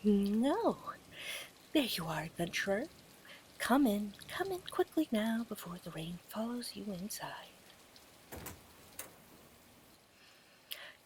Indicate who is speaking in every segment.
Speaker 1: No. There you are, adventurer. Come in quickly now before the rain follows you inside.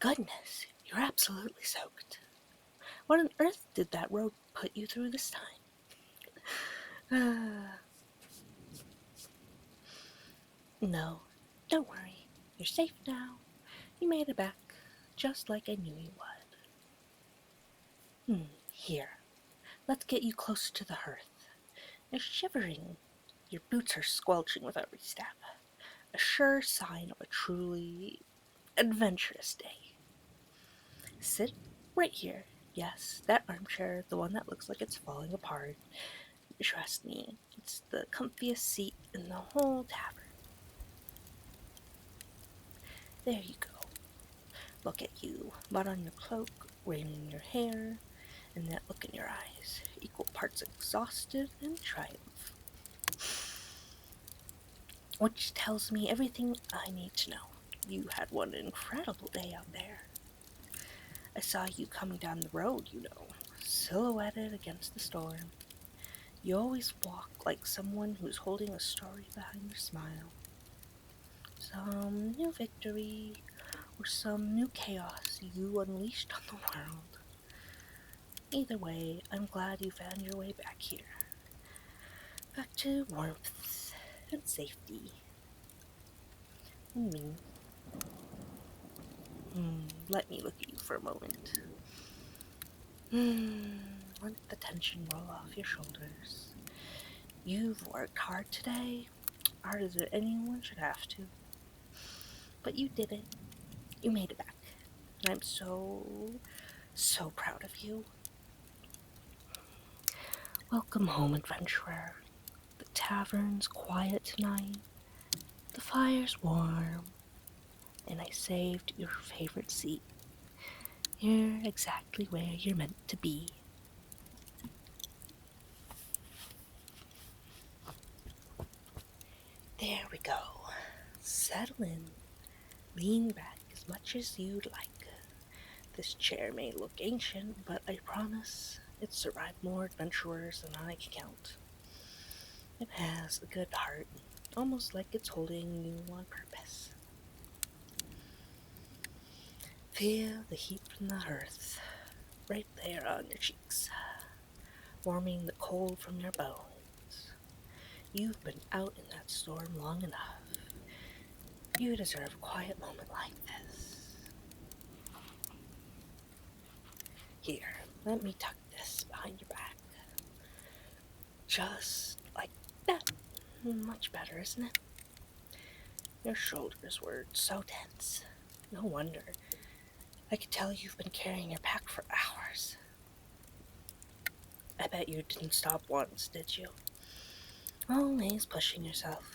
Speaker 1: Goodness, you're absolutely soaked. What on earth did that road put you through this time? No, don't worry. You're safe now. You made it back, just like I knew you would. Here, let's get you closer to the hearth. You're shivering. Your boots are squelching with every step. A sure sign of a truly adventurous day. Sit right here. Yes, that armchair, the one that looks like it's falling apart. Trust me, it's the comfiest seat in the whole tavern. There you go. Look at you, mud on your cloak, rain in your hair, and that look in your eyes, equal parts exhausted and triumph. Which tells me everything I need to know. You had one incredible day out there. I saw you coming down the road, silhouetted against the storm. You always walk like someone who's holding a story behind your smile. Some new victory, or some new chaos you unleashed on the world. Either way, I'm glad you found your way back here. Back to warmth and safety. And me. Let me look at you for a moment. Let the tension roll off your shoulders. You've worked hard today, harder than anyone should have to. But you did it. You made it back. And I'm so proud of you. Welcome home, adventurer. The tavern's quiet tonight. The fire's warm. And I saved your favorite seat. You're exactly where you're meant to be. There we go. Settle in. Lean back as much as you'd like. This chair may look ancient, but I promise it's survived more adventurers than I can count. It has a good heart, almost like it's holding you on purpose. Feel the heat from the hearth, right there on your cheeks, warming the cold from your bones. You've been out in that storm long enough. You deserve a quiet moment like this. Here, let me tuck this behind your back. Just like that. Much better, isn't it? Your shoulders were so tense. No wonder. I could tell you've been carrying your pack for hours. I bet you didn't stop once, did you? Always pushing yourself.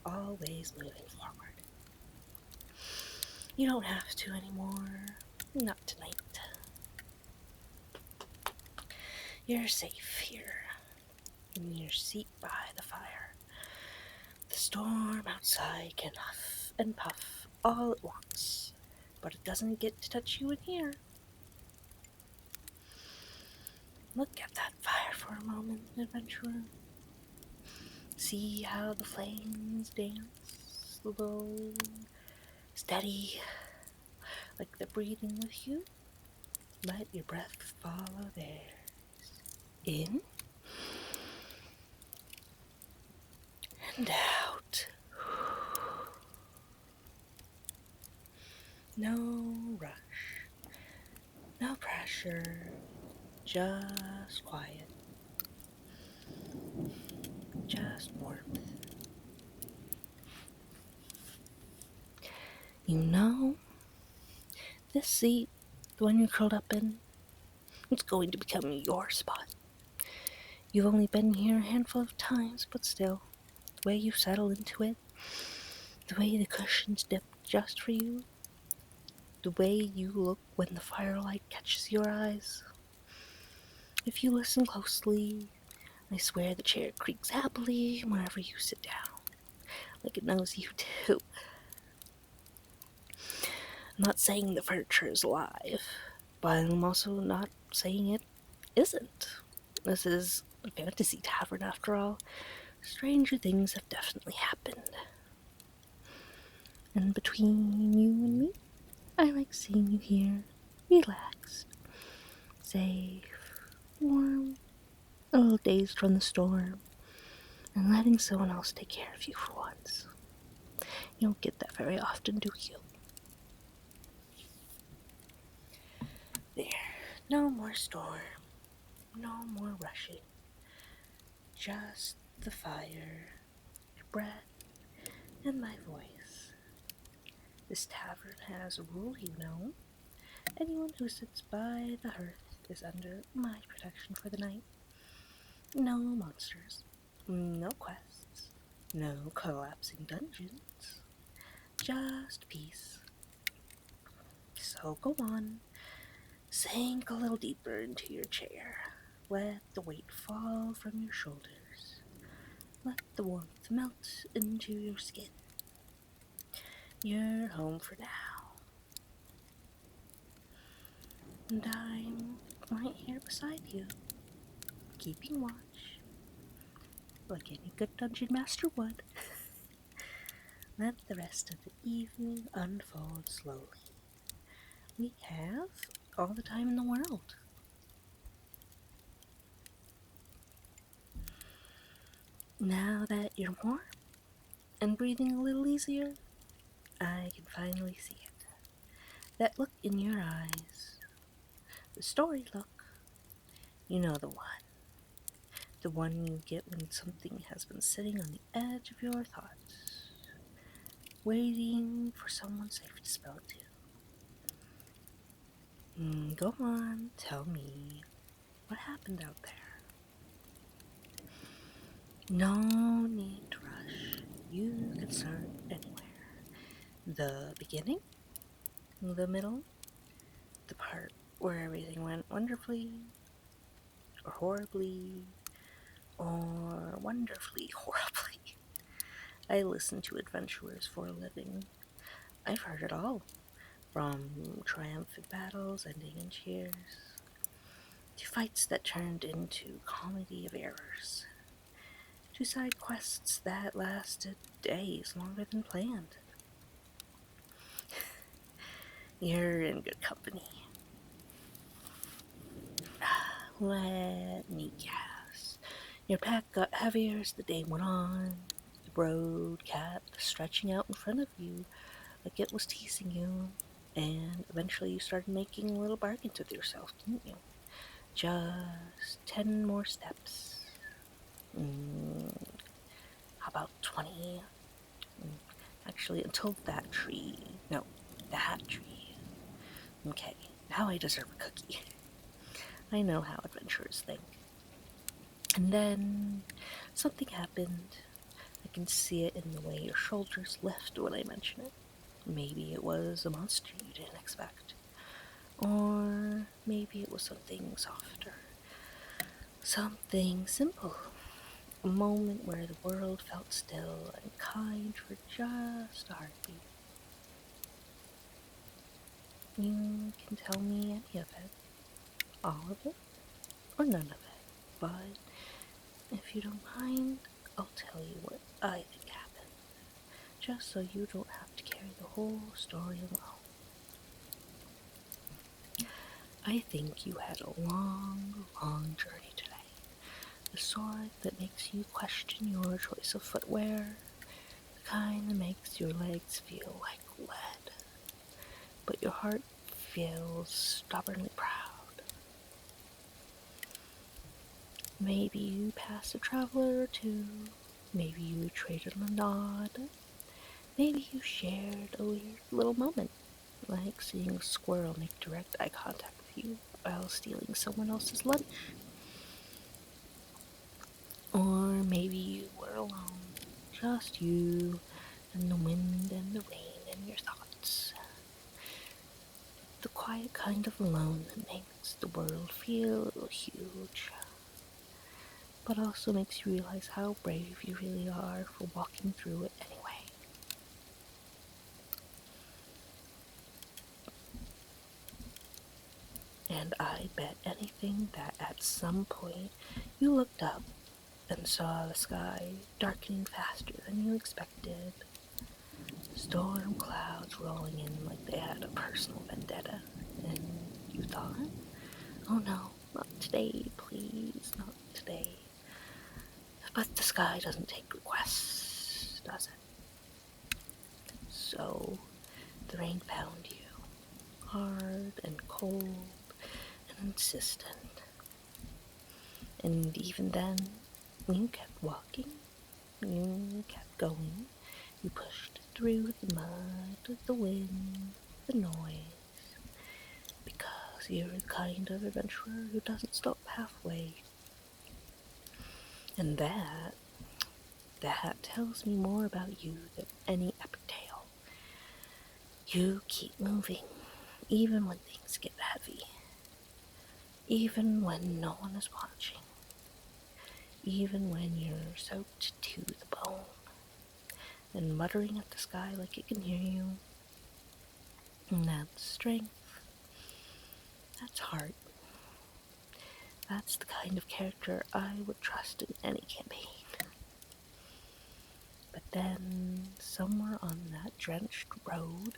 Speaker 1: Always moving forward. You don't have to anymore. Not tonight. You're safe here. In your seat by the fire. The storm outside can huff and puff all at once, but it doesn't get to touch you in here. Look at that fire for a moment, adventurer. See how the flames dance, slow, steady, like they're breathing with you. Let your breath follow theirs. In and out. No rush, no pressure, just quiet, just warmth. This seat, the one you curled up in, it's going to become your spot. You've only been here a handful of times, but still, the way you settle into it, the way the cushions dip just for you, the way you look when the firelight catches your eyes. If you listen closely, I swear the chair creaks happily whenever you sit down, like it knows you do. I'm not saying the furniture is alive, but I'm also not saying it isn't. This is a fantasy tavern after all. Stranger things have definitely happened. And between you and me, I like seeing you here, relaxed, safe, warm, a little dazed from the storm, and letting someone else take care of you for once. You don't get that very often, do you? There. No more storm. No more rushing. Just the fire, your breath, and my voice. This tavern has a rule, you know. Anyone who sits by the hearth is under my protection for the night. No monsters. No quests. No collapsing dungeons. Just peace. So go on. Sink a little deeper into your chair. Let the weight fall from your shoulders. Let the warmth melt into your skin. You're home for now. And I'm right here beside you, keeping watch, like any good dungeon master would. Let the rest of the evening unfold slowly. We have all the time in the world. Now that you're warm and breathing a little easier, I can finally see it. That look in your eyes. The story look. You know the one. The one you get when something has been sitting on the edge of your thoughts, waiting for someone safe to spill it to. Go on, tell me. What happened out there? No need to rush. You can start anywhere. The beginning? The middle? The part where everything went wonderfully? Or horribly? Or wonderfully horribly? I listen to adventurers for a living. I've heard it all. From triumphant battles ending in cheers, to fights that turned into comedy of errors, to side quests that lasted days longer than planned. You're in good company. Let me guess. Your pack got heavier as the day went on. The road kept stretching out in front of you like it was teasing you. And eventually you started making little bargains with yourself, didn't you? Just 10 more steps. How about 20? Actually, until that tree. No, that tree. Okay, now I deserve a cookie. I know how adventurers think. And then something happened. I can see it in the way your shoulders lift when I mention it. Maybe it was a monster you didn't expect. Or maybe it was something softer. Something simple. A moment where the world felt still and kind for just a heartbeat. You can tell me any of it. All of it, or none of it. But if you don't mind, I'll tell you what I think happened. Just so you don't have to carry the whole story alone. I think you had a long, long journey today. The sort that makes you question your choice of footwear. The kind that makes your legs feel like lead. But your heart feels stubbornly proud. Maybe you passed a traveler or two. Maybe you traded a nod. Maybe you shared a weird little moment, like seeing a squirrel make direct eye contact with you while stealing someone else's lunch. Or maybe you were alone, just you and the wind and the rain and your thoughts. The quiet kind of alone that makes the world feel huge, but also makes you realize how brave you really are for walking through it anyway. And I bet anything that at some point you looked up and saw the sky darkening faster than you expected. Storm clouds rolling in like they had a personal vendetta, and you thought, oh no, not today, please, not today. But the sky doesn't take requests, does it? So the rain found you, hard and cold and insistent. And even then, you kept walking, you kept going, you pushed through the mud, the wind, the noise, because you're the kind of adventurer who doesn't stop halfway. And that tells me more about you than any epic tale. You keep moving, even when things get heavy, even when no one is watching, even when you're soaked to the bone, and muttering at the sky like it can hear you. And that's strength, that's heart. That's the kind of character I would trust in any campaign. But then, somewhere on that drenched road,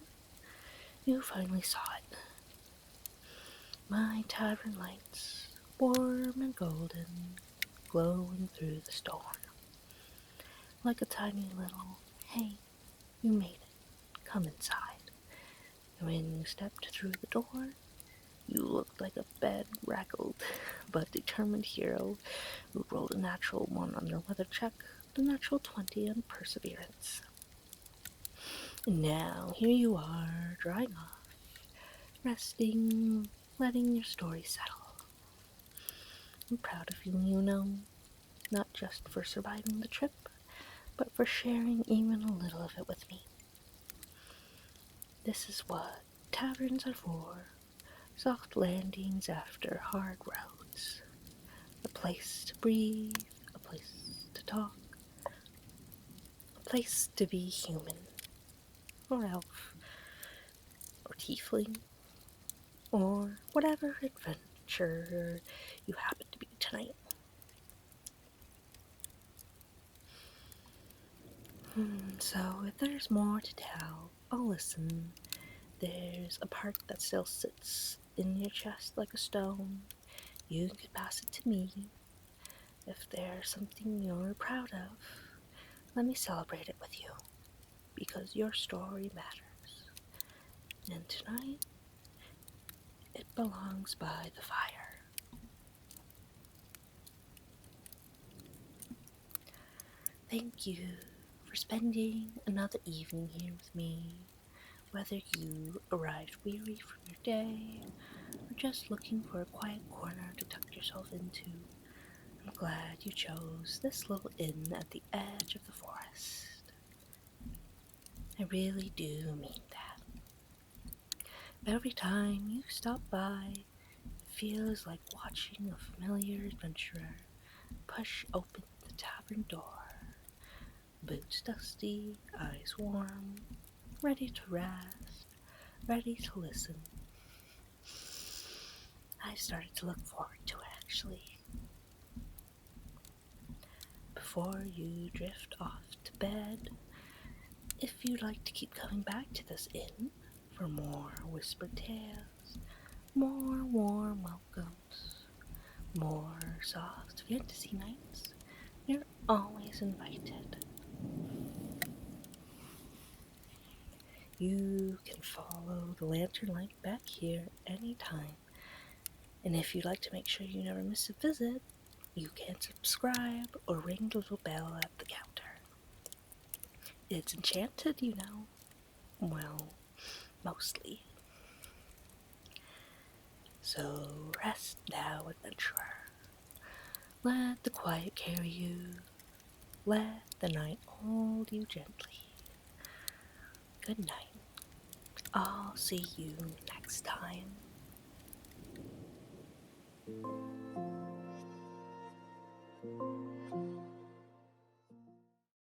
Speaker 1: you finally saw it. My tavern lights, warm and golden, glowing through the storm. Like a tiny little, hey, you made it, come inside. And when you stepped through the door, you looked like a bedraggled but determined hero who rolled a natural 1 on their weather check, the natural 20 on perseverance. And now, here you are, drying off, resting, letting your story settle. I'm proud of you, you know, not just for surviving the trip, but for sharing even a little of it with me. This is what taverns are for, soft landings after hard roads. A place to breathe, a place to talk, a place to be human, or elf, or tiefling, or whatever adventure you happen to be tonight. So, if there's more to tell, I'll listen. There's a part that still sits in your chest like a stone. You could pass it to me. If there's something you're proud of, let me celebrate it with you, because your story matters. And tonight, it belongs by the fire. Thank you for spending another evening here with me. Whether you arrived weary from your day or just looking for a quiet corner to tuck yourself into, I'm glad you chose this little inn at the edge of the forest. I really do mean that. Every time you stop by, it feels like watching a familiar adventurer push open the tavern door. Boots dusty, eyes warm, ready to rest, ready to listen. I started to look forward to it, actually. Before you drift off to bed, if you'd like to keep coming back to this inn for more whispered tales, more warm welcomes, more soft fantasy nights, you're always invited. You can follow the lantern light back here anytime. And if you'd like to make sure you never miss a visit, you can subscribe or ring the little bell at the counter. It's enchanted, you know. Well, mostly. So rest now, adventurer. Let the quiet carry you. Let the night hold you gently. Good night. I'll see you next time.